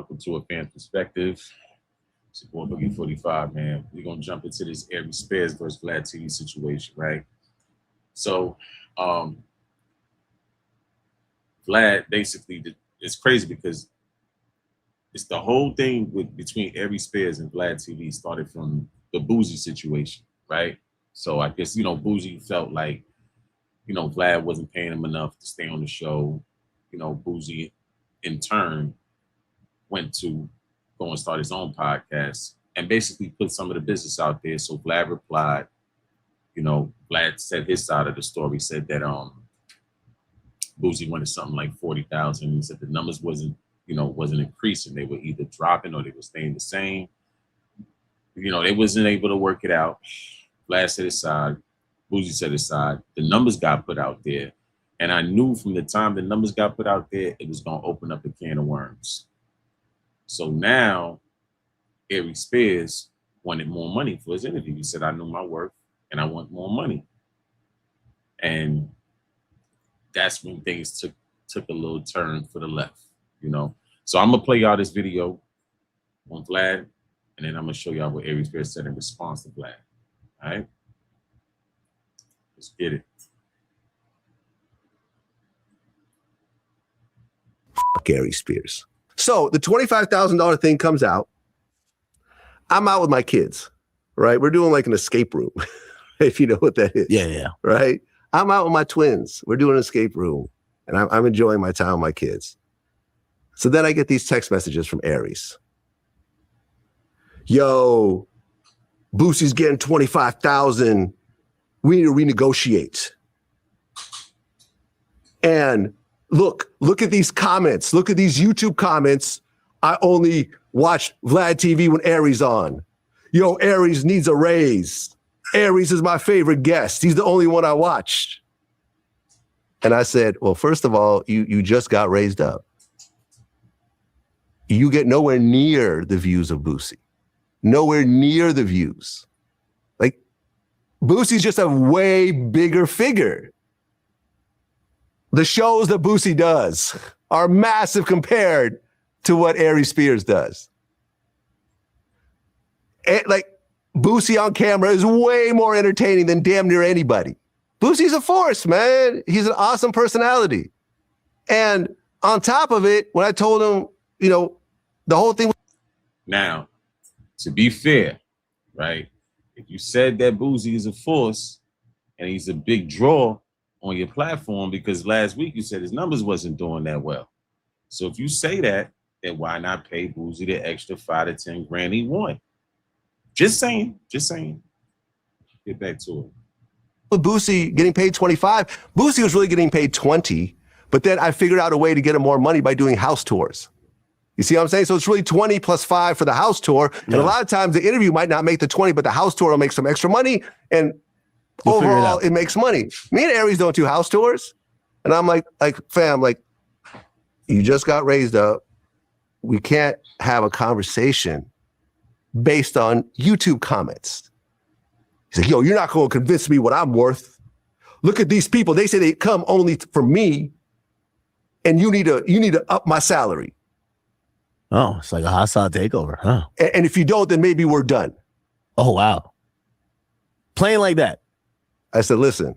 Welcome to A Fan's Perspective. It's your boy Boogie 45, man. We're gonna jump into this Aries Spears versus Vlad TV situation, right? So Vlad basically, it's crazy because it's the whole thing between Aries Spears and Vlad TV started from the Boozy situation, right? So I guess, Boozy felt like, Vlad wasn't paying him enough to stay on the show. Boozy in turn went to go and start his own podcast and basically put some of the business out there. So Vlad replied, Vlad said his side of the story, said that Boozy wanted something like 40,000. He said the numbers wasn't increasing. They were either dropping or they were staying the same. They wasn't able to work it out. Vlad said his side, Boozy said his side. The numbers got put out there. And I knew from the time the numbers got put out there, it was going to open up a can of worms. So now, Aries Spears wanted more money for his interview. He said, I knew my worth and I want more money. And that's when things took a little turn for the left, So I'm going to play y'all this video on Vlad, and then I'm going to show y'all what Aries Spears said in response to Vlad. All right? Let's get it. Aries Spears. So the $25,000 thing comes out. I'm out with my kids, right? We're doing like an escape room, if you know what that is. Yeah. Right? I'm out with my twins. We're doing an escape room, and I'm enjoying my time with my kids. So then I get these text messages from Aries. Yo, Boosie's getting 25,000. We need to renegotiate. And look at these comments. Look at these YouTube comments. I only watch Vlad TV when Aries on. Yo, Aries needs a raise. Aries is my favorite guest. He's the only one I watched. And I said, well, first of all, you just got raised up. You get nowhere near the views of Boosie. Nowhere near the views. Like, Boosie's just a way bigger figure. The shows that Boosie does are massive compared to what Aries Spears does. Like, Boosie on camera is way more entertaining than damn near anybody. Boosie's a force, man. He's an awesome personality. And on top of it, when I told him, the whole thing. Now, to be fair, right? If you said that Boosie is a force and he's a big draw on your platform, because last week you said his numbers wasn't doing that well. So if you say that, then why not pay Boosie the extra 5 to 10 grand he won? Just saying. Get back to it. With Boosie getting paid 25, Boosie was really getting paid 20, but then I figured out a way to get him more money by doing house tours. You see what I'm saying? So it's really 20 plus 5 for the house tour. And a lot of times the interview might not make the 20, but the house tour will make some extra money. And overall, it makes money. Me and Aries don't do house tours. And I'm like, fam, you just got raised up. We can't have a conversation based on YouTube comments. He's like, yo, you're not going to convince me what I'm worth. Look at these people. They say they come only for me. And you need to up my salary. Oh, it's like a hostile takeover, huh? And if you don't, then maybe we're done. Oh, wow. Playing like that. I said, listen,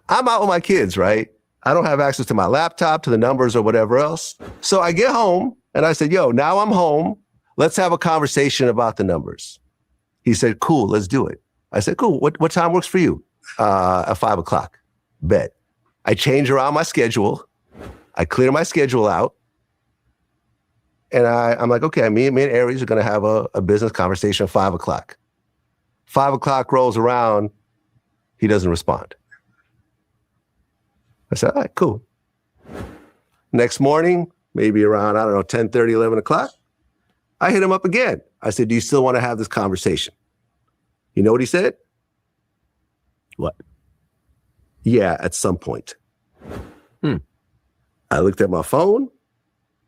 I'm out with my kids, right? I don't have access to my laptop, to the numbers or whatever else. So I get home and I said, yo, now I'm home. Let's have a conversation about the numbers. He said, cool, let's do it. I said, cool. What time works for you? At 5 o'clock. Bet. I change around my schedule. I clear my schedule out. And I'm like, okay, me and Aries are going to have a business conversation at 5 o'clock. 5 o'clock rolls around. He doesn't respond. I said, all right, cool. Next morning, maybe around, 10:30, 11 o'clock, I hit him up again. I said, do you still want to have this conversation? You know what he said? What? Yeah, at some point. I looked at my phone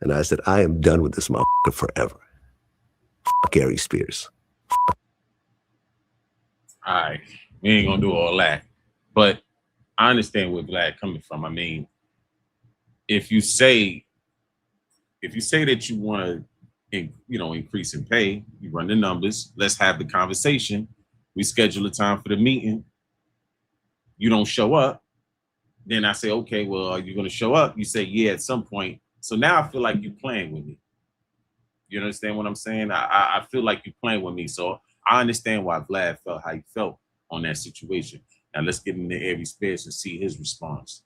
and I said, I am done with this motherfucker forever. Aries Spears. All right, we ain't gonna do all that. But I understand where Vlad coming from. I mean, if you say if you say that you want to, increase in pay, you run the numbers. Let's have the conversation. We schedule a time for the meeting. You don't show up. Then I say, okay, well, are you going to show up? You say, yeah, at some point. So now I feel like you're playing with me. You understand what I'm saying? I feel like you're playing with me. So I understand why Vlad felt how he felt on that situation. Now let's get into Aries space and see his response.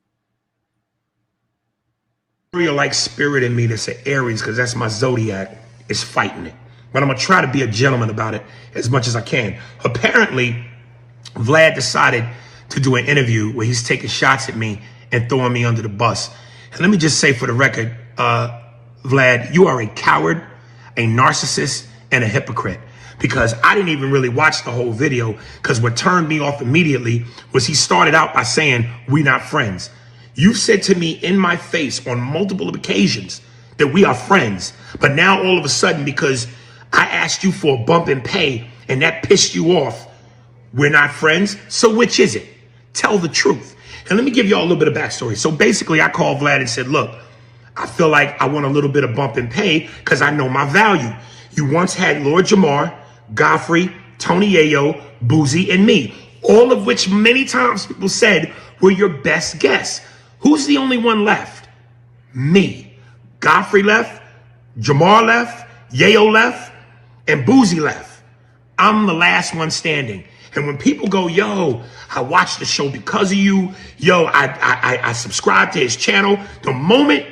Like spirit in me that's an Aries, because that's my zodiac, is fighting it. But I'm going to try to be a gentleman about it as much as I can. Apparently, Vlad decided to do an interview where he's taking shots at me and throwing me under the bus. And let me just say for the record, Vlad, you are a coward, a narcissist, and a hypocrite. Because I didn't even really watch the whole video, because what turned me off immediately was he started out by saying, "We not friends." You've said to me in my face on multiple occasions that we are friends. But now all of a sudden, because I asked you for a bump in pay and that pissed you off, we're not friends. So which is it? Tell the truth. And let me give you all a little bit of backstory. So basically I called Vlad and said, look, I feel like I want a little bit of bump in pay because I know my value. You once had Lord Jamar, Godfrey, Tony Yayo, Boozy, and me, all of which many times people said were your best guests. Who's the only one left? Me. Godfrey left, Jamar left, Yayo left, and Boozy left. I'm the last one standing. And when people go, yo, I watched the show because of you, yo, I subscribe to his channel, the moment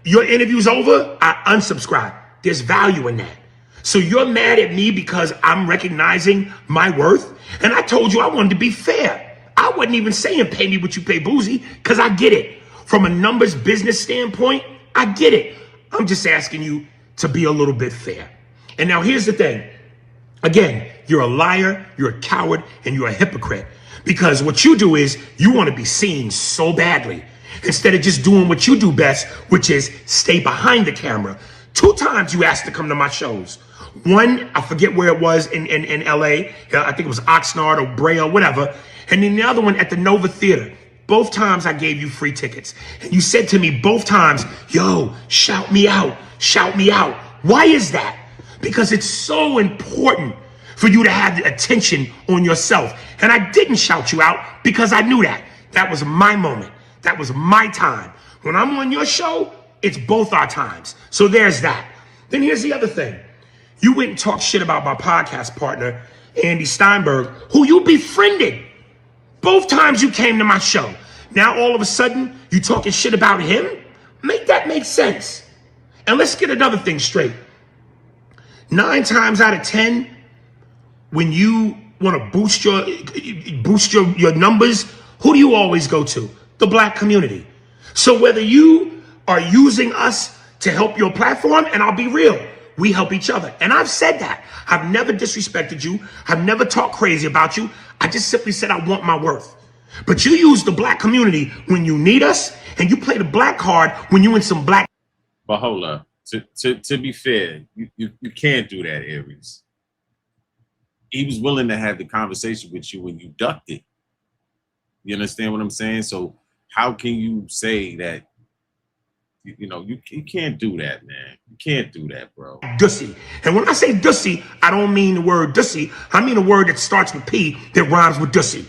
your interview's over, I unsubscribe. There's value in that. So you're mad at me because I'm recognizing my worth? And I told you I wanted to be fair. I wasn't even saying pay me what you pay Boozy, because I get it. From a numbers business standpoint, I get it. I'm just asking you to be a little bit fair. And now here's the thing. Again, you're a liar, you're a coward, and you're a hypocrite. Because what you do is you want to be seen so badly instead of just doing what you do best, which is stay behind the camera. 2 times you asked to come to my shows. One, I forget where it was in LA. I think it was Oxnard or Brea or whatever. And then the other one at the Nova Theater. Both times I gave you free tickets. And you said to me both times, yo, shout me out, shout me out. Why is that? Because it's so important for you to have the attention on yourself. And I didn't shout you out because I knew that. That was my moment. That was my time. When I'm on your show, it's both our times. So there's that. Then here's the other thing. You went and talked shit about my podcast partner, Andy Steinberg, who you befriended. Both times you came to my show. Now all of a sudden you talking shit about him? Make that make sense. And let's get another thing straight. 9 times out of 10, when you want to boost your numbers, who do you always go to? The black community. So whether you are using us to help your platform, and I'll be real, we help each other. And I've said that. I've never disrespected you. I've never talked crazy about you. I just simply said I want my worth. But you use the black community when you need us, and you play the black card when you in some black. But hold up. To be fair, you can't do that, Aries. He was willing to have the conversation with you when you ducked it. You understand what I'm saying? So how can you say that, you can't do that, man. You can't do that, bro. Dussy. And when I say dussy, I don't mean the word dussy. I mean a word that starts with P that rhymes with dussy.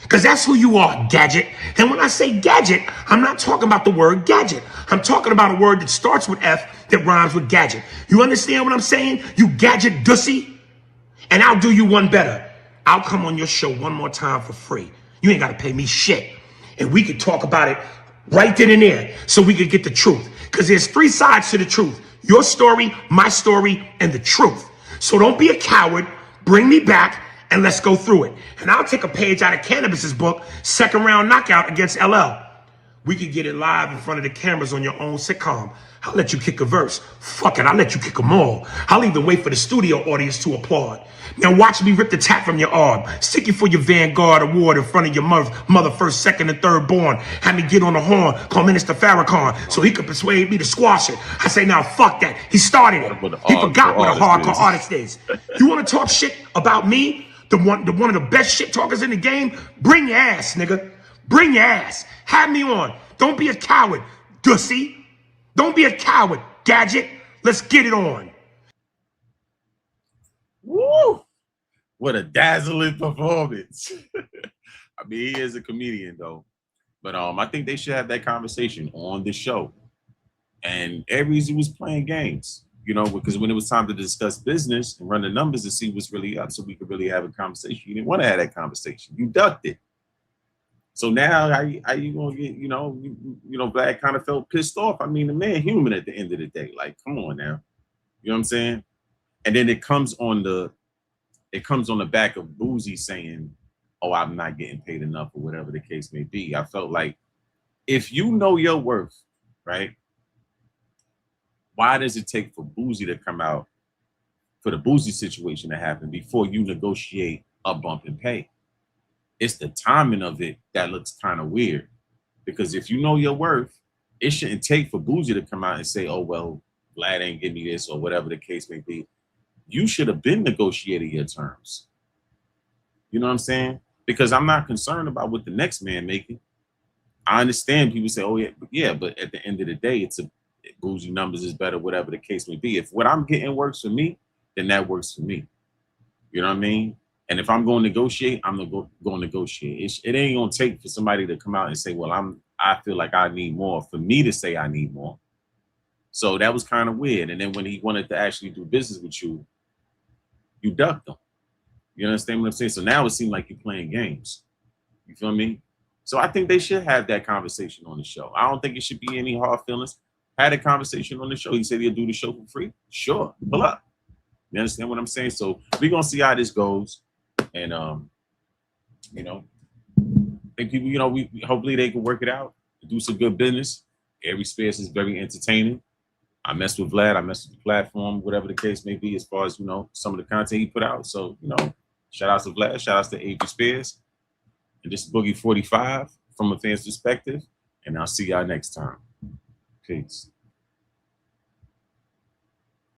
Because that's who you are, gadget. And when I say gadget, I'm not talking about the word gadget. I'm talking about a word that starts with F that rhymes with gadget. You understand what I'm saying? You gadget dussy? And I'll do you one better. I'll come on your show one more time for free. You ain't got to pay me shit. And we could talk about it right then and there so we could get the truth. Because there's 3 sides to the truth. Your story, my story, and the truth. So don't be a coward. Bring me back and let's go through it. And I'll take a page out of Cannabis's book, Second Round Knockout against LL. We could get it live in front of the cameras on your own sitcom. I'll let you kick a verse. Fuck it, I'll let you kick them all. I'll even wait for the studio audience to applaud. Now watch me rip the tap from your arm. Stick you for your Vanguard award in front of your mother first, second, and third born. Have me get on the horn, call Minister Farrakhan, so he could persuade me to squash it. I say, now fuck that. He started it. He forgot what a hardcore artist is. You want to talk shit about me? The one of the best shit talkers in the game? Bring your ass, nigga. Bring your ass. Have me on. Don't be a coward, dussy. Don't be a coward, Gadget, let's get it on. Woo! What a dazzling performance. I mean, he is a comedian though. But I think they should have that conversation on the show. And Aries was playing games, you know, because when it was time to discuss business and run the numbers to see what's really up so we could really have a conversation, you didn't want to have that conversation. You ducked it. So now how you gonna get, you know, Vlad kind of felt pissed off. I mean, the man human at the end of the day. Like, come on now. You know what I'm saying? And then it comes on the back of Boozy saying, oh, I'm not getting paid enough or whatever the case may be. I felt like if you know your worth, right? Why does it take for Boozy to come out, for the Boozy situation to happen before you negotiate a bump in pay? It's the timing of it that looks kind of weird. Because if you know your worth, it shouldn't take for Boozy to come out and say, oh, well, Vlad ain't give me this or whatever the case may be. You should have been negotiating your terms. You know what I'm saying? Because I'm not concerned about what the next man making. I understand people say, oh, yeah, but at the end of the day, it's a Boozy numbers is better, whatever the case may be. If what I'm getting works for me, then that works for me. You know what I mean? And if I'm going to negotiate, I'm going to negotiate. It ain't going to take for somebody to come out and say, well, I feel like I need more, for me to say I need more. So that was kind of weird. And then when he wanted to actually do business with you, you ducked him. You understand what I'm saying? So now it seems like you're playing games. You feel me? So I think they should have that conversation on the show. I don't think it should be any hard feelings. Had a conversation on the show. He said he'll do the show for free. Sure, pull up. You understand what I'm saying? So we're gonna see how this goes, and you know, I think people, you know, we hopefully they can work it out, do some good business. Aries Spears is very entertaining. I messed with Vlad. I messed with the platform, whatever the case may be, as far as, you know, some of the content he put out. So, you know, shout out to Vlad. Shout out to Aries Spears. And this is Boogie 45 from a fan's perspective. And I'll see y'all next time. Peace.